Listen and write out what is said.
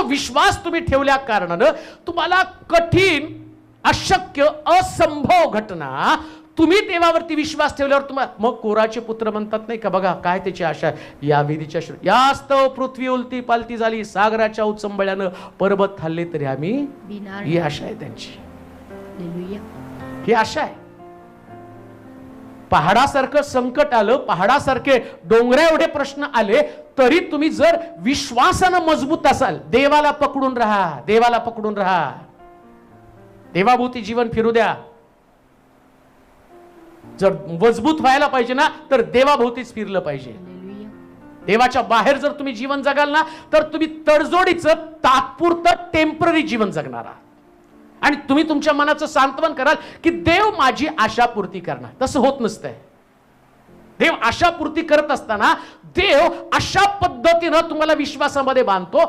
विश्वास तुम्ही ठेवल्या कारणानं तुम्हाला कठीण, अशक्य, असंभव घटना, तुम्ही देवावरती विश्वास ठेवल्यावर तुम्हाला, मग कोराचे पुत्र म्हणतात नाही का, बघा काय त्याची आशा आहे, या विधीच्या यास्तव पृथ्वी उलती पालती झाली, सागराच्या उचंबळ्यानं पर्वत हल्ले तरी आम्ही, ही आशा आहे त्यांची, ही आशा आहे. पहाडासारखं संकट आलं, पहाडासारखे डोंगरा एवढे प्रश्न आले, तरी तुम्ही जर विश्वासानं मजबूत असाल, देवाला पकडून राहा, देवाला पकडून राहा, देवाभोवती जीवन फिरू द्या. जर मजबूत व्हायला पाहिजे ना, तर देवाभोवतीच फिरलं पाहिजे. देवाच्या बाहेर जर तुम्ही जीवन जगाल ना, तर तुम्ही तडजोडीचं, तात्पुरतं, टेम्पररी जीवन जगणार आहात. आणि तुम्ही तुमच्या मनाचं सांत्वन कराल की देव माझी आशा पूर्ती करणार. तसं होत नसतंय. देव आशा पूर्ती करत असताना देव अशा पद्धतीनं तुम्हाला विश्वासामध्ये बांधतो